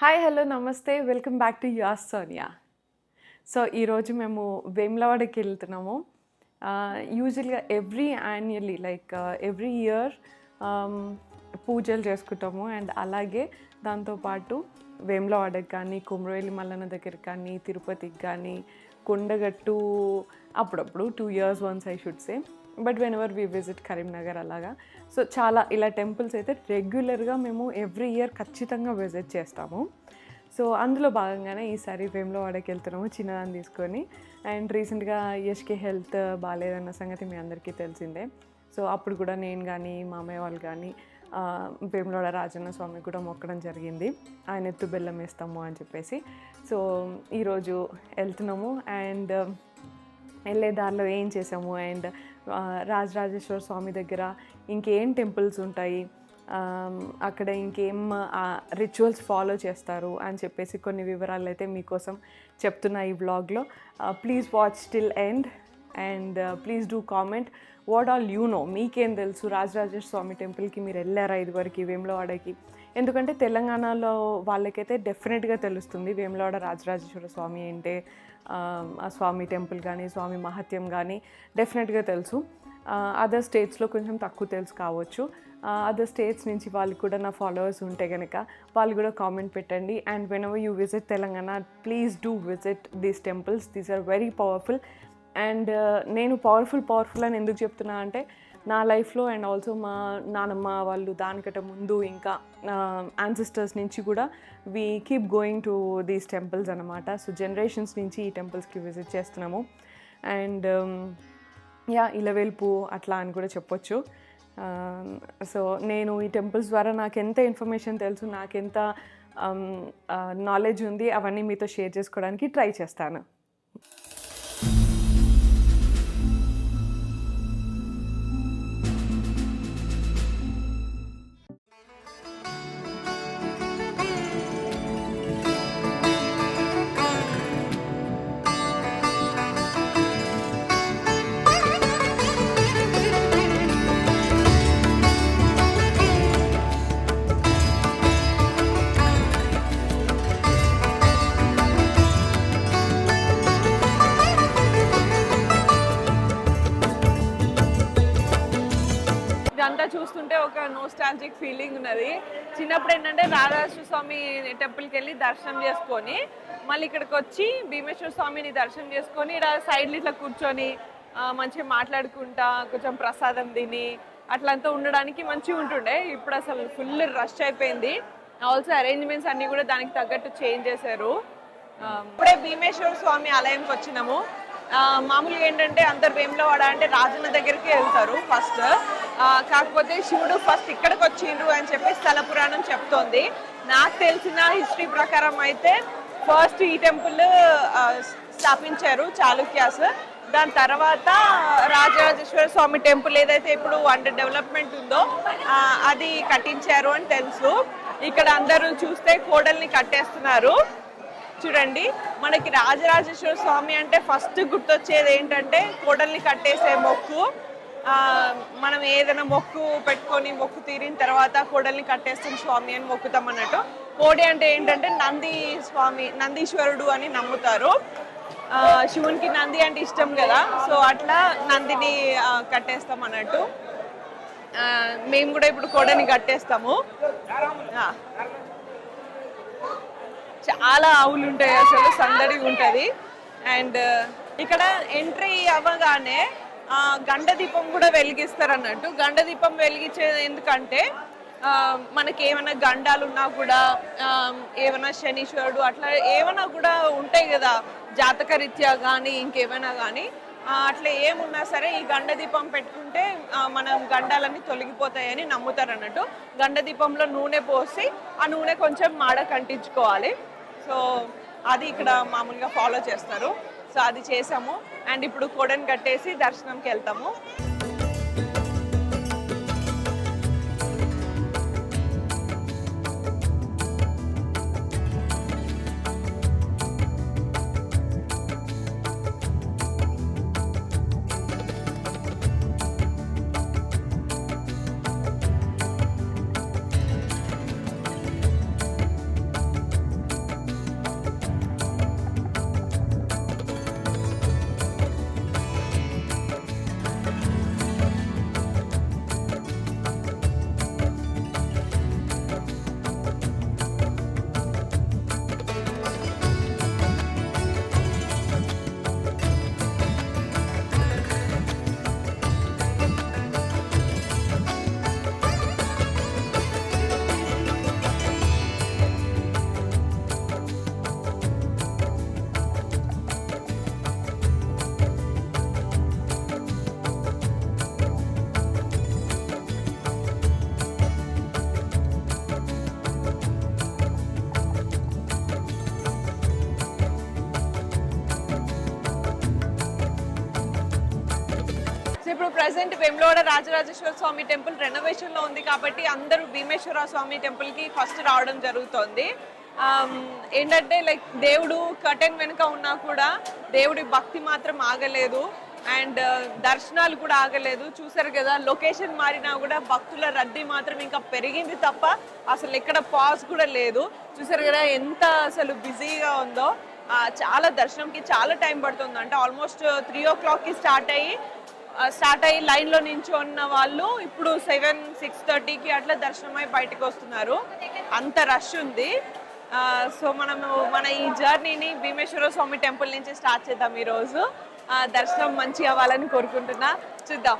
Hi hello నమస్తే welcome back to your Sonia. So ఈరోజు మేము వేములవాడకి వెళ్తున్నాము. యూజువల్గా యాన్యువల్లీ ఎవ్రీ ఇయర్ పూజలు చేసుకుంటాము. అండ్ అలాగే దాంతోపాటు వేములవాడకి కానీ, కొమరవెల్లి మల్లన్న దగ్గరికి కానీ, తిరుపతికి కానీ, కొండగట్టు అప్పుడప్పుడు 2 years once I should say. But when ever we visit Karimnagar అలాగా. సో చాలా ఇలా టెంపుల్స్ అయితే రెగ్యులర్గా మేము ఎవ్రీ ఇయర్ ఖచ్చితంగా విజిట్ చేస్తాము. సో అందులో భాగంగానే ఈసారి వేములవాడకి వెళ్తున్నాము చిన్నదాన్ని తీసుకొని. అండ్ రీసెంట్గా యష్కి హెల్త్ బాగాలేదన్న సంగతి మీ అందరికీ తెలిసిందే. సో అప్పుడు కూడా నేను కానీ మామయ్య వాళ్ళు కానీ వేములవాడ రాజన్న స్వామి కూడా మొక్కడం జరిగింది, ఆయన ఎత్తు బెల్లం వేస్తాము అని చెప్పేసి. సో ఈరోజు వెళ్తున్నాము. అండ్ వెళ్ళే దారిలో ఏం చేసాము, అండ్ రాజరాజేశ్వర స్వామి దగ్గర ఇంకేం టెంపుల్స్ ఉంటాయి, అక్కడ ఇంకేం రిచువల్స్ ఫాలో చేస్తారు అని చెప్పేసి కొన్ని వివరాలు అయితే మీకోసం చెప్తున్నా ఈ వ్లాగ్లో. Please watch till end and please do comment what all you know. మీకేం తెలుసు రాజరాజేశ్వర స్వామి టెంపుల్కి మీరు వెళ్ళారా ఇదివరకు వేములవాడకి? ఎందుకంటే తెలంగాణలో వాళ్ళకైతే డెఫినెట్గా తెలుస్తుంది వేములవాడ రాజరాజేశ్వర స్వామి అంటే, ఆ స్వామి టెంపుల్ కానీ స్వామి మహత్యం కానీ డెఫినెట్గా తెలుసు. అదర్ స్టేట్స్లో కొంచెం తక్కువ తెలుసు కావచ్చు. అదర్ స్టేట్స్ నుంచి వాళ్ళు కూడా నా ఫాలోవర్స్ ఉంటే కనుక వాళ్ళు కూడా కామెంట్ పెట్టండి. And whenever you visit Telangana please do visit these temples. These are very powerful. And నేను పవర్ఫుల్ అని ఎందుకు చెప్తున్నా అంటే, నా లైఫ్లో అండ్ ఆల్సో మా నానమ్మ వాళ్ళు దానికంటే ముందు ఇంకా యాన్సిస్టర్స్ నుంచి కూడా we keep going to these temples అనమాట. సో జనరేషన్స్ నుంచి ఈ టెంపుల్స్కి విజిట్ చేస్తున్నాము. అండ్ ఇలవేల్పు అట్లా అని కూడా చెప్పొచ్చు. సో నేను ఈ టెంపుల్స్ ద్వారా నాకు ఎంత ఇన్ఫర్మేషన్ తెలుసు, నాకెంత నాలెడ్జ్ ఉంది అవన్నీ మీతో షేర్ చేసుకోవడానికి ట్రై చేస్తాను. ఇదంతా చూస్తుంటే ఒక నోస్టాల్జిక్ ఫీలింగ్ ఉన్నది. చిన్నప్పుడు ఏంటంటే రాధాకృష్ణ స్వామి టెంపుల్కి వెళ్ళి దర్శనం చేసుకొని మళ్ళీ ఇక్కడికి వచ్చి భీమేశ్వర స్వామిని దర్శనం చేసుకొని ఇక్కడ సైడ్లు ఇట్లా కూర్చొని మంచిగా మాట్లాడుకుంటా కొంచెం ప్రసాదం తిని అట్లంతా ఉండడానికి మంచిగా ఉంటుండే. ఇప్పుడు అసలు ఫుల్ రష్ అయిపోయింది. ఆల్సో అరేంజ్మెంట్స్ అన్నీ కూడా దానికి తగ్గట్టు చేంజ్ చేశారు. ఇప్పుడే భీమేశ్వర స్వామి ఆలయంకి వచ్చినాము. మామూలుగా ఏంటంటే అందరు వేములవాడ అంటే రాజన్న దగ్గరికి వెళ్తారు ఫస్ట్. కాకపోతే శివుడు ఫస్ట్ ఇక్కడికి వచ్చిండ్రు అని చెప్పి స్థల పురాణం చెప్తోంది. నాకు తెలిసిన హిస్టరీ ప్రకారం అయితే ఫస్ట్ ఈ టెంపుల్ స్థాపించారు చాళుక్యాస్. దాని తర్వాత రాజరాజేశ్వర స్వామి టెంపుల్ ఏదైతే ఇప్పుడు అండర్ డెవలప్మెంట్ ఉందో అది కట్టించారు అని తెలుసు. ఇక్కడ అందరూ చూస్తే కోడల్ని కట్టేస్తున్నారు. చూడండి, మనకి రాజరాజేశ్వర స్వామి అంటే ఫస్ట్ గుర్తొచ్చేది ఏంటంటే కోడల్ని కట్టేసే మొక్కు. మనం ఏదైనా మొక్కు పెట్టుకొని మొక్కు తీరిన తర్వాత కోడల్ని కట్టేస్తాం స్వామి అని మొక్కుతాం అన్నట్టు. కోడి అంటే ఏంటంటే నందీశ్వరుడు అని నమ్ముతారు. శివునికి నంది అంటే ఇష్టం కదా, సో అట్లా నందిని కట్టేస్తాం అన్నట్టు. మేము కూడా ఇప్పుడు కోడని కట్టేస్తాము. చాలా ఆవులు ఉంటాయి, అసలు సందడిగా ఉంటుంది. అండ్ ఇక్కడ ఎంట్రీ అవ్వగానే గండ దీపం కూడా వెలిగిస్తారు అన్నట్టు. గండ దీపం వెలిగించేది ఎందుకంటే మనకి ఏమైనా గండాలు ఉన్నా కూడా, ఏమైనా శనీశ్వరుడు అట్లా ఏమైనా కూడా ఉంటాయి కదా జాతక రీత్యా కానీ ఇంకేమైనా కానీ, అట్లా ఏమున్నా సరే ఈ గండ దీపం పెట్టుకుంటే మనం గండాలన్నీ తొలగిపోతాయని నమ్ముతారు అన్నట్టు. గండ దీపంలో నూనె పోసి ఆ నూనె కొంచెం మాడ కంటించుకోవాలి. సో అది ఇక్కడ మామూలుగా ఫాలో చేస్తారు. సో అది చేసాము. అండ్ ఇప్పుడు కోడని కట్టేసి దర్శనంకి వెళ్తాము. ఇప్పుడు ప్రెసెంట్ వేములవాడ రాజరాజేశ్వర స్వామి టెంపుల్ రెనోవేషన్ లో ఉంది కాబట్టి అందరూ భీమేశ్వర స్వామి టెంపుల్ కి ఫస్ట్ రావడం జరుగుతోంది. ఏంటంటే లైక్ దేవుడు కర్టెన్ వెనుక ఉన్నా కూడా దేవుడి భక్తి మాత్రం ఆగలేదు అండ్ దర్శనాలు కూడా ఆగలేదు. చూసారు కదా, లొకేషన్ మారినా కూడా భక్తుల రద్దీ మాత్రం ఇంకా పెరిగింది తప్ప అసలు ఎక్కడ పాజ్ కూడా లేదు. చూసారు కదా ఎంత అసలు బిజీగా ఉందో. చాలా దర్శనంకి చాలా టైం పడుతుంది. అంటే ఆల్మోస్ట్ 3 o'clockకి స్టార్ట్ అయ్యి లైన్లో నించున్న వాళ్ళు ఇప్పుడు 6:30కి అట్లా దర్శనమై బయటకు వస్తున్నారు. అంత రష్ ఉంది. సో మనము మన ఈ జర్నీని భీమేశ్వర స్వామి టెంపుల్ నుంచి స్టార్ట్ చేద్దాం ఈరోజు. దర్శనం మంచిగా అవ్వాలని కోరుకుంటున్నా. చూద్దాం.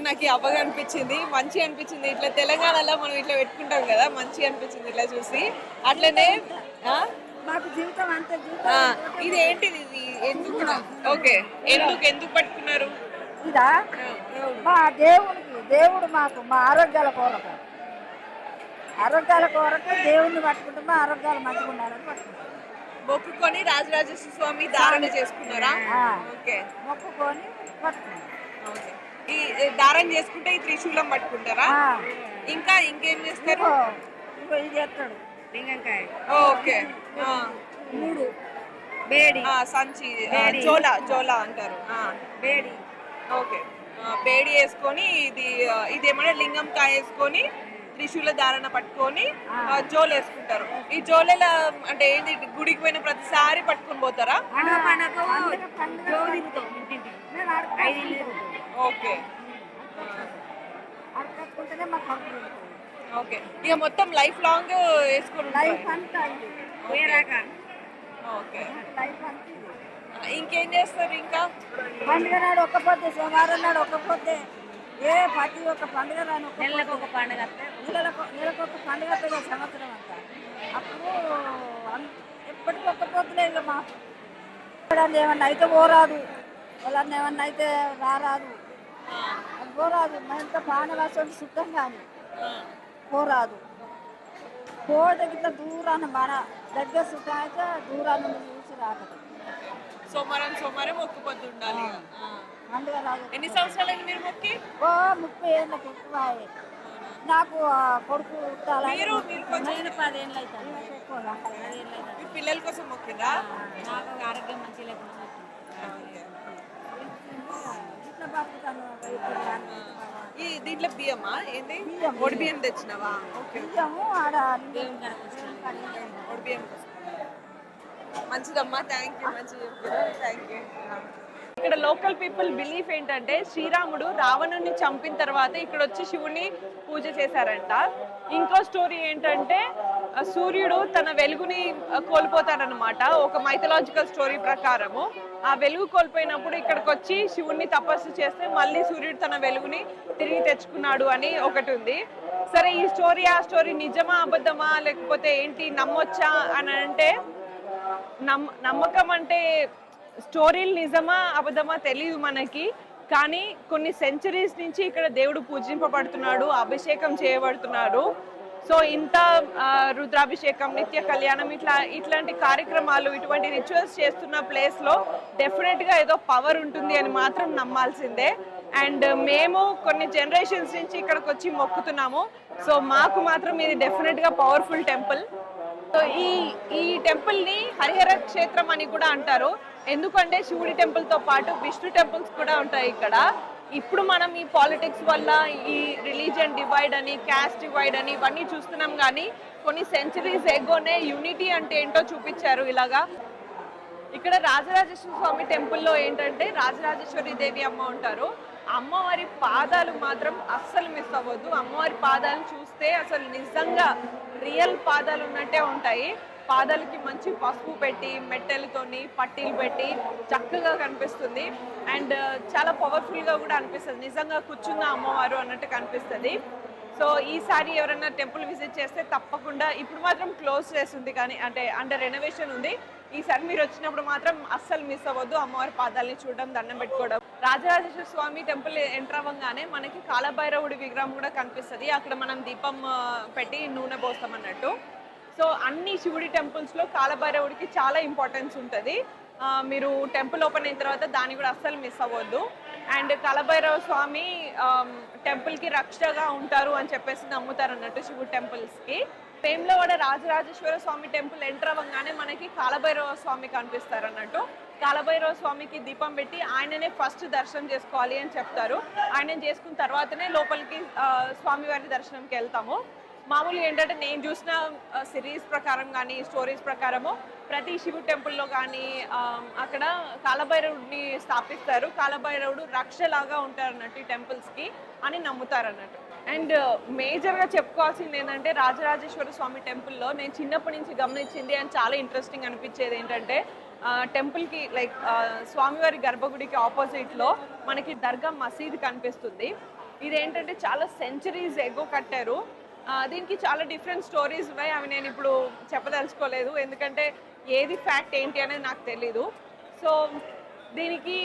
నాకు అవ్వగా అనిపించింది, మంచి అనిపించింది. ఇట్లా తెలంగాణలో మనం ఇట్లా పెట్టుకుంటాం కదా, మంచి అనిపించింది ఇట్లా చూసి. అట్లనే ఇది ఏంటిది, ఇది ఎందుకు? ఓకే, ఎందుకు పట్టుకున్నారు? ఇదా మా దేవుడు మాకు మా ఆరోగ్యాల కొరకు దేవుడిని పట్టుకుంటే మా ఆరోగ్యాలు మంచిగా ఉండాలని పట్టుకుంటాం. మొక్కుకొని రాజరాజేశ్వర స్వామి ధారణ చేసుకున్నారా? ఓకే, మొక్కుకొని పట్టుకున్నాం. ఓకే, ఈ దారం చేసుకుంటే ఈ త్రిశూలం పట్టుకుంటారా? ఇంకా ఇంకేం చేస్తారు? ఇది చేస్తాడు లింగంకాయ. ఓకే, 3 బేడి సంచి, జోలా అంటారు. బేడి. ఓకే, బేడి వేసుకొని ఇదేమన్నా లింగంకాయ వేసుకొని త్రిశూల ధారణ పట్టుకొని జోలు వేసుకుంటారు. ఈ జోలెల అంటే ఏంది, గుడికి పోయిన ప్రతిసారి పట్టుకొని పోతారా? ఓకే ఓకే, ఇక మొత్తం లైఫ్ లాంగ్ వేసుకొని ఓకే. ఇంకేం చేస్తారు? ఇంకా పండుగ నాడు ఒక్క పొద్దు, సోమవారం నాడు ఒక్క పొద్దు, ప్రతి ఒక్క పండుగ రాని నెలకు ఒక పండుగ, నెలకు ఒక పండుగ సంవత్సరం అంతా. అప్పుడు ఎప్పటికీ ఒక్క పొద్దులే. ఇక మా ఏమన్నా అయితే పోరాదు, వాళ్ళని ఏమన్నా అయితే రారాదు, అది పోరాదు. మా ఇంత పానవాసం సిద్ధం కానీ పోరాదు. పోదగిన దూరాన్ని మన దగ్గర సుఖం అయితే దూరాన్ని చూసి రాకదు. సోమవారం మొక్కుపోతు ఉండాలి. పండుగ రాదు. ఎన్ని సంవత్సరాలు మీరు మొక్కి? 30 ఏళ్ళకి ఎక్కువ. నాకు కొడుకు 10 ఏళ్ళు అవుతుంది. పిల్లల కోసం మొక్కిందా? నాకు ఆరోగ్యం మంచి లేకుండా దీంట్లో బియ్యమా? ఏంటి, ఒడి బియ్యం తెచ్చినావా? ఒడి బియ్యం మంచిదమ్మా, థ్యాంక్ యూ. మంచిగా చెప్పారు, థ్యాంక్ యూ. ఇక్కడ లోకల్ పీపుల్ బిలీఫ్ ఏంటంటే శ్రీరాముడు రావణుని చంపిన తర్వాత ఇక్కడ వచ్చి శివుని పూజ చేశారంట. ఇంకో స్టోరీ ఏంటంటే సూర్యుడు తన వెలుగుని కోల్పోతాడనమాట. ఒక మైథలాజికల్ స్టోరీ ప్రకారము ఆ వెలుగు కోల్పోయినప్పుడు ఇక్కడికి వచ్చి శివుణ్ణి తపస్సు చేస్తే మళ్ళీ సూర్యుడు తన వెలుగుని తిరిగి తెచ్చుకున్నాడు అని ఒకటి ఉంది. సరే, ఈ ఆ స్టోరీ నిజమా అబద్ధమా లేకపోతే ఏంటి, నమ్మొచ్చా అని అంటే నమ్మకం అంటే స్టోరీలు నిజమా అబద్ధమా తెలియదు మనకి. కానీ కొన్ని సెంచరీస్ నుంచి ఇక్కడ దేవుడు పూజింపబడుతున్నాడు, అభిషేకం చేయబడుతున్నాడు. సో ఇంత రుద్రాభిషేకం, నిత్య కళ్యాణం, ఇట్లాంటి కార్యక్రమాలు, ఇటువంటి రిచువల్స్ చేస్తున్న ప్లేస్లో డెఫినెట్గా ఏదో పవర్ ఉంటుంది అని మాత్రం నమ్మాల్సిందే. అండ్ మేము కొన్ని జనరేషన్స్ నుంచి ఇక్కడికి వచ్చి మొక్కుతున్నాము. సో మాకు మాత్రం ఇది డెఫినెట్గా పవర్ఫుల్ టెంపుల్. సో ఈ టెంపుల్ని హరిహర క్షేత్రం అని కూడా అంటారు. ఎందుకంటే శివుడి టెంపుల్తో పాటు విష్ణు టెంపుల్స్ కూడా ఉంటాయి ఇక్కడ. ఇప్పుడు మనం ఈ పాలిటిక్స్ వల్ల ఈ రిలీజియన్ డివైడ్ అని, క్యాస్ట్ డివైడ్ అని ఇవన్నీ చూస్తున్నాం. కానీ కొన్ని సెంచరీస్ ఎగోనే యూనిటీ అంటే ఏంటో చూపించారు ఇలాగా. ఇక్కడ రాజరాజేశ్వర స్వామి టెంపుల్లో ఏంటంటే రాజరాజేశ్వరి దేవి అమ్మ ఉంటారు. అమ్మవారి పాదాలు మాత్రం అస్సలు మిస్ అవ్వద్దు. అమ్మవారి పాదాలు చూస్తే అసలు నిజంగా రియల్ పాదాలు ఉన్నట్టే ఉంటాయి. పాదాలకి మంచి పసుపు పెట్టి మెట్టెలతోని పట్టీలు పెట్టి చక్కగా కనిపిస్తుంది. అండ్ చాలా పవర్ఫుల్గా కూడా అనిపిస్తుంది. నిజంగా కూర్చున్న అమ్మవారు అన్నట్టు కనిపిస్తుంది. సో ఈసారి ఎవరైనా టెంపుల్ విజిట్ చేస్తే తప్పకుండా, ఇప్పుడు మాత్రం క్లోజ్ చేస్తుంది కానీ అంటే రెనోవేషన్ ఉంది. ఈసారి మీరు వచ్చినప్పుడు మాత్రం అస్సలు మిస్ అవ్వద్దు అమ్మవారి పాదాలని చూడడం, దండం పెట్టుకోవడం. రాజరాజేశ్వర స్వామి టెంపుల్ ఎంటర్ అవ్వగానే మనకి కాలభైరవుడి విగ్రహం కూడా కనిపిస్తుంది. అక్కడ మనం దీపం పెట్టి నూనె పోస్తాం అన్నట్టు. సో అన్ని శివుడి టెంపుల్స్లో కాలభైరవుడికి చాలా ఇంపార్టెన్స్ ఉంటుంది. మీరు టెంపుల్ ఓపెన్ అయిన తర్వాత దాన్ని కూడా అస్సలు మిస్ అవ్వద్దు. అండ్ కాలభైరవ స్వామి టెంపుల్కి రక్షగా ఉంటారు అని చెప్పేసి నమ్ముతారు అన్నట్టు శివుడి టెంపుల్స్కి. వేములవాడ రాజరాజేశ్వర స్వామి టెంపుల్ ఎంటర్ అవ్వగానే మనకి కాలభైరవ స్వామి కనిపిస్తారు అన్నట్టు. కాలభైరవ స్వామికి దీపం పెట్టి ఆయననే ఫస్ట్ దర్శనం చేసుకోవాలి అని చెప్తారు. ఆయన చేసుకున్న తర్వాతనే లోపలికి స్వామివారి దర్శనంకి వెళ్తాము. మామూలుగా ఏంటంటే నేను చూసిన సిరీస్ ప్రకారం కానీ స్టోరీస్ ప్రకారము ప్రతి శివుడు టెంపుల్లో కానీ అక్కడ కాలభైరవుడిని స్థాపిస్తారు. కాలభైరవుడు రక్షలాగా ఉంటారు అన్నట్టు ఈ టెంపుల్స్కి అని నమ్ముతారు అన్నట్టు. అండ్ మేజర్గా చెప్పుకోవాల్సింది ఏంటంటే రాజరాజేశ్వర స్వామి టెంపుల్లో నేను చిన్నప్పటి నుంచి గమనించింది అండ్ చాలా ఇంట్రెస్టింగ్ అనిపించేది ఏంటంటే టెంపుల్కి లైక్ స్వామివారి గర్భగుడికి ఆపోజిట్లో మనకి దర్గా మసీద్ కనిపిస్తుంది. ఇదేంటంటే చాలా సెంచరీస్ ఎగో కట్టారు. దీనికి చాలా డిఫరెంట్ స్టోరీస్ ఉన్నాయి. అవి నేను ఇప్పుడు చెప్పదలుచుకోలేదు, ఎందుకంటే ఏది ఫ్యాక్ట్ ఏంటి అనేది నాకు తెలీదు. సో దీనికి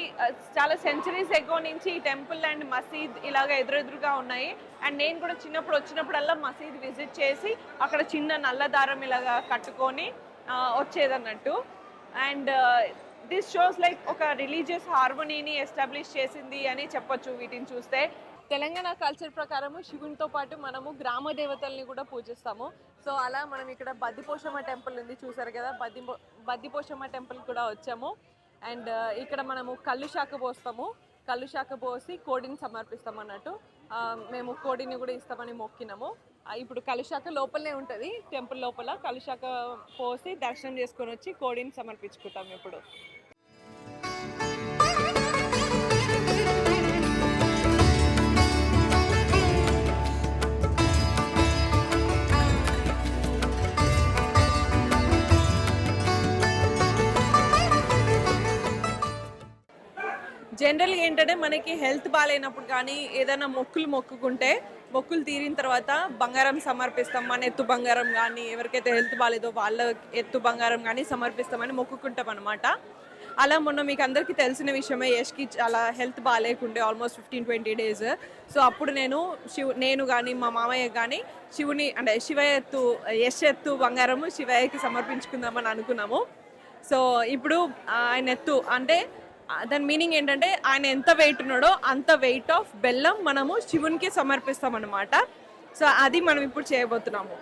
చాలా సెంచరీస్ ఎగో నుంచి ఈ టెంపుల్ అండ్ మసీద్ ఇలాగ ఎదురెదురుగా ఉన్నాయి. అండ్ నేను కూడా చిన్నప్పుడు వచ్చినప్పుడల్లా మసీద్ విజిట్ చేసి అక్కడ చిన్న నల్లదారం ఇలాగా కట్టుకొని వచ్చేదన్నట్టు. అండ్ దిస్ షోస్ లైక్ ఒక రిలీజియస్ హార్మనీని ఎస్టాబ్లిష్ చేసింది అని చెప్పొచ్చు వీటిని చూస్తే. తెలంగాణ కల్చర్ ప్రకారము శివునితో పాటు మనము గ్రామ దేవతల్ని కూడా పూజిస్తాము. సో అలా మనం ఇక్కడ బద్దిపోషమ్మ టెంపుల్ ఉంది చూసారు కదా, బద్దిపోషమ్మ టెంపుల్ కూడా వచ్చాము. అండ్ ఇక్కడ మనము కళ్ళు శాఖ పోస్తాము. కళ్ళు శాఖ పోసి కోడిని సమర్పిస్తాం అన్నట్టు. మేము కోడిని కూడా ఇస్తామని మొక్కినాము. ఇప్పుడు కళ్ళు శాఖ లోపలనే ఉంటుంది టెంపుల్ లోపల. కళ్ళు శాఖ పోసి దర్శనం చేసుకొని వచ్చి కోడిని సమర్పించుకుంటాం ఇప్పుడు. జనరల్గా ఏంటంటే మనకి హెల్త్ బాగాలేనప్పుడు కానీ ఏదైనా మొక్కుకుంటే మొక్కులు తీరిన తర్వాత బంగారం సమర్పిస్తాం. మన ఎత్తు బంగారం కానీ, ఎవరికైతే హెల్త్ బాగాలేదో వాళ్ళ ఎత్తు బంగారం కానీ సమర్పిస్తామని మొక్కుకుంటాం అనమాట. అలా మొన్న మీకు అందరికీ తెలిసిన విషయమే, యష్కి చాలా హెల్త్ బాగాలేకుండే ఆల్మోస్ట్ 15-20 days. సో అప్పుడు నేను కానీ మా మామయ్య కానీ శివుని అంటే యష్ ఎత్తు బంగారము శివయ్యకి సమర్పించుకుందామని అనుకున్నాము. సో ఇప్పుడు ఆయన ఎత్తు అంటే దాని మీనింగ్ ఏంటంటే ఆయన ఎంత వెయిట్ ఉన్నాడో అంత వెయిట్ ఆఫ్ బెల్లం మనము శివునికి సమర్పిస్తాం అన్నమాట. సో అది మనం ఇప్పుడు చేయబోతున్నాము.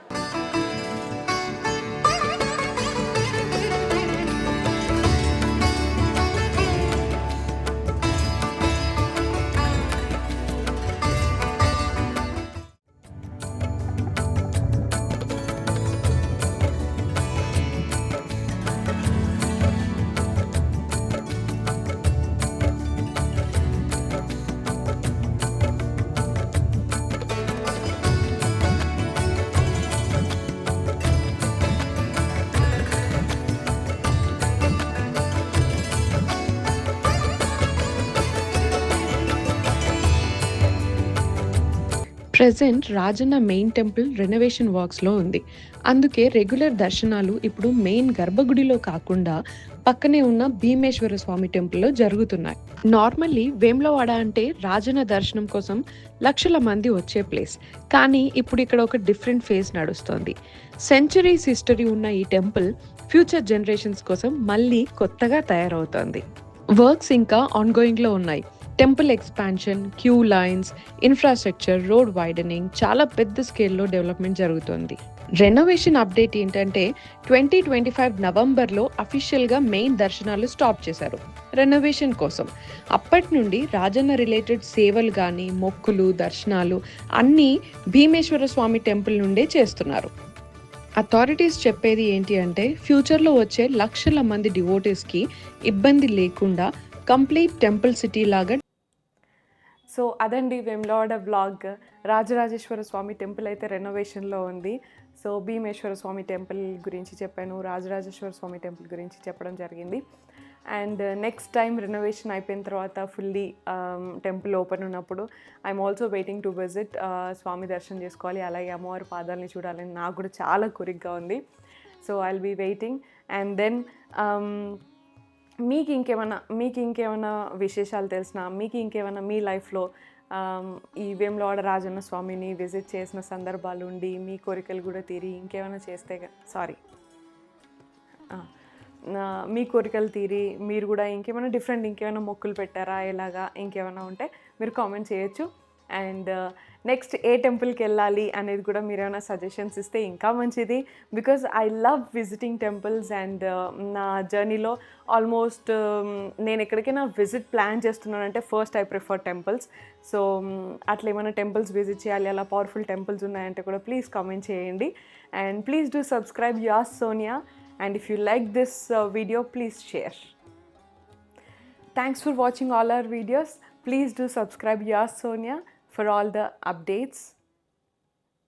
Present Rajanna main temple renovation వర్క్స్లో ఉంది. అందుకే రెగ్యులర్ దర్శనాలు ఇప్పుడు మెయిన్ గర్భగుడిలో కాకుండా పక్కనే ఉన్న భీమేశ్వర స్వామి టెంపుల్లో జరుగుతున్నాయి. నార్మల్లీ వేములవాడ అంటే రాజన్న దర్శనం కోసం లక్షల మంది వచ్చే ప్లేస్. కానీ ఇప్పుడు ఇక్కడ ఒక డిఫరెంట్ ఫేజ్ నడుస్తోంది. సెంచరీస్ హిస్టరీ ఉన్న ఈ టెంపుల్ ఫ్యూచర్ జనరేషన్స్ కోసం మళ్ళీ కొత్తగా తయారవుతోంది. వర్క్స్ ఇంకా ఆన్గోయింగ్లో ఉన్నాయి. Temple expansion, queue lines, infrastructure, road widening చాలా పెద్ద స్కేల్లో డెవలప్మెంట్ జరుగుతుంది. రెనోవేషన్ అప్డేట్ ఏంటంటే 2025 నవంబర్లో అఫీషియల్గా మెయిన్ దర్శనాలు స్టాప్ చేశారు రెనోవేషన్ కోసం. అప్పటి నుండి రాజన్న రిలేటెడ్ సేవలు కానీ మొక్కులు, దర్శనాలు అన్నీ భీమేశ్వర స్వామి టెంపుల్ నుండే చేస్తున్నారు. అథారిటీస్ చెప్పేది ఏంటి అంటే ఫ్యూచర్లో వచ్చే లక్షల మంది డివోటీస్కి ఇబ్బంది లేకుండా కంప్లీట్ టెంపుల్ సిటీ లాగా. సో అదండి వేములవాడ వ్లాగ్. రాజరాజేశ్వర స్వామి టెంపుల్ అయితే రెనోవేషన్లో ఉంది. సో భీమేశ్వర స్వామి టెంపుల్ గురించి చెప్పాను, రాజరాజేశ్వర స్వామి టెంపుల్ గురించి చెప్పడం జరిగింది. అండ్ నెక్స్ట్ టైం రెనోవేషన్ అయిపోయిన తర్వాత ఫుల్లీ టెంపుల్ ఓపెన్ ఉన్నప్పుడు I'm also waiting to visit. స్వామి దర్శనం చేసుకోవాలి, అలాగే అమ్మవారి పాదాలని చూడాలని నాకు కూడా చాలా కోరికగా ఉంది. So I will be waiting. And then మీకు ఇంకేమైనా విశేషాలు తెలిసినా, మీకు ఇంకేమైనా మీ లైఫ్లో ఈ వేములవాడ రాజన్న స్వామిని విజిట్ చేసిన సందర్భాలు ఉండి మీ కోరికలు కూడా తీరి ఇంకేమైనా చేస్తే మీ కోరికలు తీరి మీరు కూడా ఇంకేమైనా మొక్కులు పెట్టారా, ఎలాగా ఇంకేమైనా ఉంటే మీరు కామెంట్ చేయొచ్చు. అండ్ నెక్స్ట్ ఏ టెంపుల్కి వెళ్ళాలి అనేది కూడా మీరు ఏమైనా సజెషన్స్ ఇస్తే ఇంకా మంచిది. Because I love visiting temples. And నా జర్నీలో ఆల్మోస్ట్ నేను ఎక్కడికైనా విజిట్ ప్లాన్ చేస్తున్నానంటే first I prefer temples. So అట్లా ఏమైనా టెంపుల్స్ విజిట్ చేయాలి, అలా పవర్ఫుల్ టెంపుల్స్ ఉన్నాయంటే కూడా ప్లీజ్ కామెంట్ చేయండి. And please do subscribe yours Sonia. And if you like this video, please share. Thanks for watching all our videos. Please do subscribe Yas Sonia for all the updates.